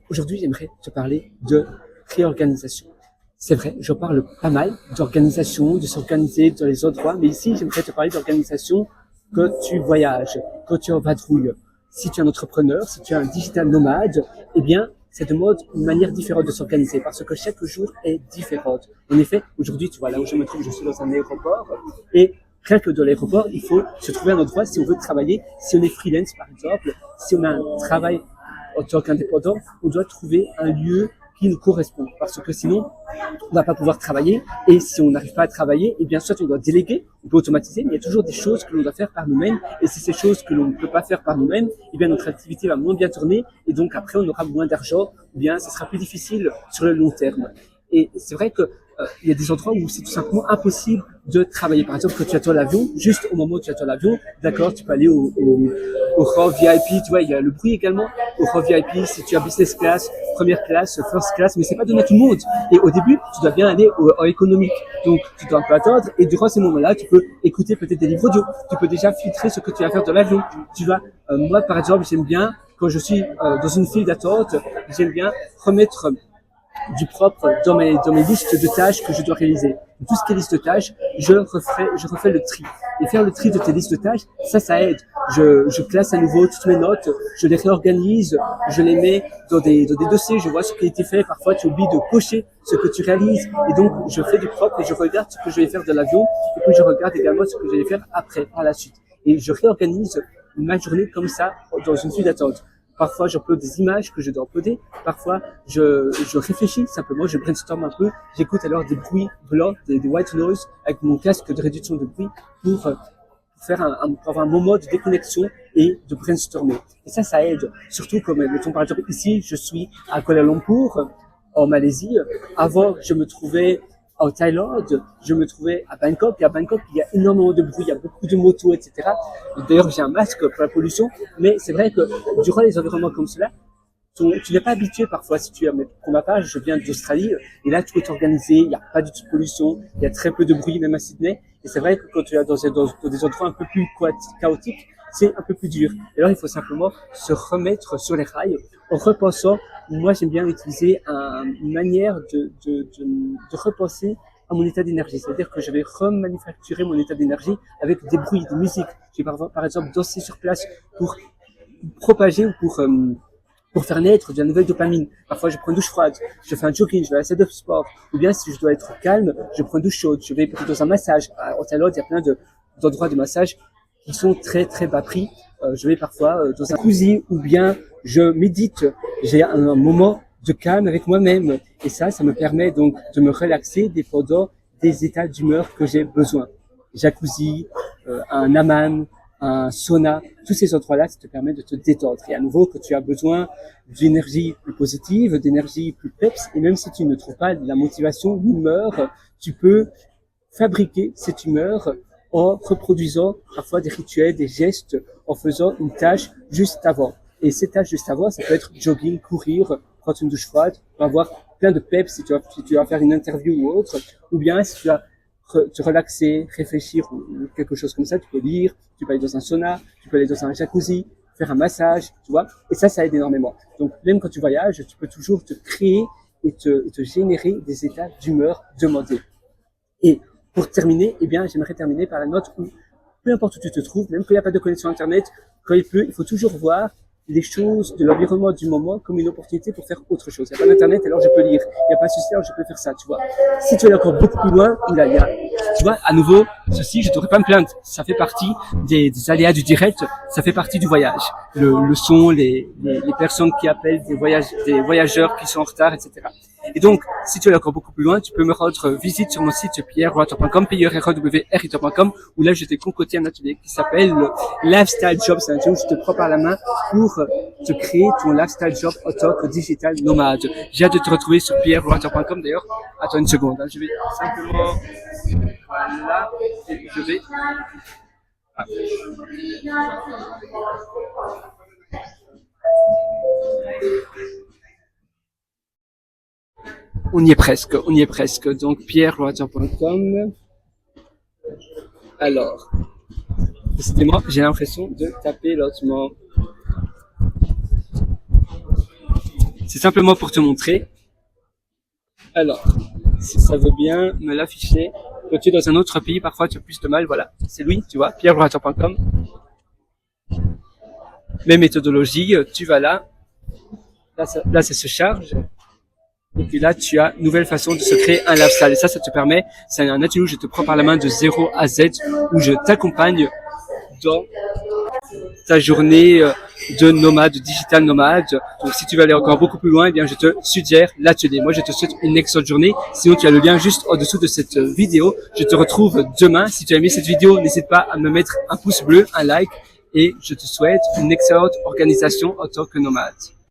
Aujourd'hui, j'aimerais te parler de réorganisation. C'est vrai, je parle pas mal d'organisation, de s'organiser dans les endroits, mais ici, j'aimerais te parler d'organisation quand tu voyages, quand tu es en vadrouille. Si tu es un entrepreneur, si tu es un digital nomade, eh bien, ça demande une manière différente de s'organiser parce que chaque jour est différente. En effet, aujourd'hui, tu vois, là où je me trouve, je suis dans un aéroport et rien que dans l'aéroport, il faut se trouver un endroit si on veut travailler, si on est freelance par exemple, si on a un travail en tant qu'indépendant, on doit trouver un lieu qui nous correspond parce que sinon, on va pas pouvoir travailler et si on n'arrive pas à travailler, eh bien soit on doit déléguer, on peut automatiser, mais il y a toujours des choses que l'on doit faire par nous-mêmes et si ces choses que l'on ne peut pas faire par nous-mêmes, eh bien notre activité va moins bien tourner et donc après on aura moins d'argent ou bien ça sera plus difficile sur le long terme. Et c'est vrai que il y a des endroits où c'est tout simplement impossible de travailler. Par exemple, quand tu attends l'avion, juste au moment où tu attends l'avion, d'accord, tu peux aller au rang VIP, tu vois, il y a le bruit également, au rang VIP, si tu as business class, première classe, first class, mais c'est pas donné à tout le monde. Et au début, tu dois bien aller en économique. Donc, tu dois un peu attendre, et durant ces moments-là, tu peux écouter peut-être des livres audio. Tu peux déjà filtrer ce que tu vas faire dans l'avion. Tu vas, moi, par exemple, j'aime bien, quand je suis dans une file d'attente, j'aime bien remettre du propre dans mes listes de tâches que je dois réaliser. Tout ce qui est liste de tâches, je refais le tri. Et faire le tri de tes listes de tâches, ça aide. Je classe à nouveau toutes mes notes, je les réorganise, je les mets dans des dossiers, je vois ce qui a été fait. Parfois, tu oublies de cocher ce que tu réalises. Et donc, je fais du propre et je regarde ce que je vais faire de l'avion. Et puis, je regarde également ce que je vais faire après, par la suite. Et je réorganise ma journée comme ça, dans une file d'attente. Parfois, j'upload des images que je dois uploader. Parfois, je réfléchis simplement, je brainstorm un peu. J'écoute alors des bruits blancs, des white noise avec mon casque de réduction de bruit pour pour avoir un moment de déconnexion et de brainstormer. Et ça aide. Surtout comme, mettons par exemple ici, je suis à Kuala Lumpur, en Malaisie. Avant, je me trouvais en Thaïlande, je me trouvais à Bangkok. Et à Bangkok, il y a énormément de bruit, il y a beaucoup de motos, etc. D'ailleurs, j'ai un masque pour la pollution, mais c'est vrai que durant les environnements comme cela, tu n'es pas habitué parfois. Si tu es, pour ma part, je viens d'Australie, et là, tout est organisé, il n'y a pas du tout de pollution, il y a très peu de bruit, même à Sydney. Et c'est vrai que quand tu es dans des endroits un peu plus chaotiques, c'est un peu plus dur. Et alors, il faut simplement se remettre sur les rails en repensant. Moi, j'aime bien utiliser une manière de repenser à mon état d'énergie. C'est-à-dire que je vais remanufacturer mon état d'énergie avec des bruits, des musiques. Je vais par exemple danser sur place pour propager ou pour faire naître de la nouvelle dopamine. Parfois, je prends une douche froide, je fais un jogging, je vais à la salle de sport. Ou bien, si je dois être calme, je prends une douche chaude, je vais peut-être dans un massage. En Thaïlande, il y a plein d'endroits de massage qui sont très, très bas prix. Je vais parfois dans un jacuzzi ou bien je médite. J'ai un moment de calme avec moi-même. Et ça me permet donc de me relaxer dépendant des états d'humeur que j'ai besoin. Jacuzzi, un hammam, un sauna, tous ces endroits-là, ça te permet de te détendre. Et à nouveau, que tu as besoin d'énergie plus positive, d'énergie plus peps, et même si tu ne trouves pas la motivation, l'humeur, tu peux fabriquer cette humeur en reproduisant parfois des rituels, des gestes, en faisant une tâche juste avant. Et cette tâche juste avant, ça peut être jogging, courir, prendre une douche froide, avoir plein de peps si tu vas faire une interview ou autre, ou bien si tu vas te relaxer, réfléchir ou quelque chose comme ça, tu peux lire, tu peux aller dans un sauna, tu peux aller dans un jacuzzi, faire un massage, tu vois. Et ça aide énormément. Donc, même quand tu voyages, tu peux toujours te créer et te générer des états d'humeur demandés. Et pour terminer, eh bien, j'aimerais terminer par la note où, peu importe où tu te trouves, même quand il n'y a pas de connexion Internet, quand il pleut, il faut toujours voir les choses de l'environnement du moment comme une opportunité pour faire autre chose. Il n'y a pas d'internet, alors je peux lire. Il n'y a pas de souci, alors je peux faire ça, tu vois. Si tu es encore beaucoup plus loin, tu vois, à nouveau, ceci, je ne devrais pas me plaindre. Ça fait partie des aléas du direct, ça fait partie du voyage. Le son, les personnes qui appellent des voyageurs qui sont en retard, etc. Et donc, si tu es encore beaucoup plus loin, tu peux me rendre visite sur mon site pierreroator.com, pierreroator.com, où là, je t'ai concocté un atelier qui s'appelle le Lifestyle Job. C'est un atelier où je te prends par la main pour te créer ton lifestyle job en tant que digital nomade. J'ai hâte de te retrouver sur pierreroator.com. D'ailleurs, attends une seconde, hein, je vais simplement, voilà, et je vais, ah. On y est presque. Donc, pierreroator.com. Alors, décidément, j'ai l'impression de taper lentement. C'est simplement pour te montrer. Alors, si ça veut bien me l'afficher. Quand tu es dans un autre pays, parfois tu as plus de mal. Voilà, c'est Louis, tu vois, pierrelourateur.com. Mes méthodologies, tu vas là. Là, ça se charge. Et puis là, tu as une nouvelle façon de se créer un lifestyle. Et ça te permet, c'est un atelier où je te prends par la main de 0 à Z, où je t'accompagne dans ta journée de nomade, de digital nomade. Donc, si tu veux aller encore beaucoup plus loin, eh bien, je te suggère l'atelier. Moi, je te souhaite une excellente journée. Sinon, tu as le lien juste au-dessous de cette vidéo. Je te retrouve demain. Si tu as aimé cette vidéo, n'hésite pas à me mettre un pouce bleu, un like. Et je te souhaite une excellente organisation en tant que nomade.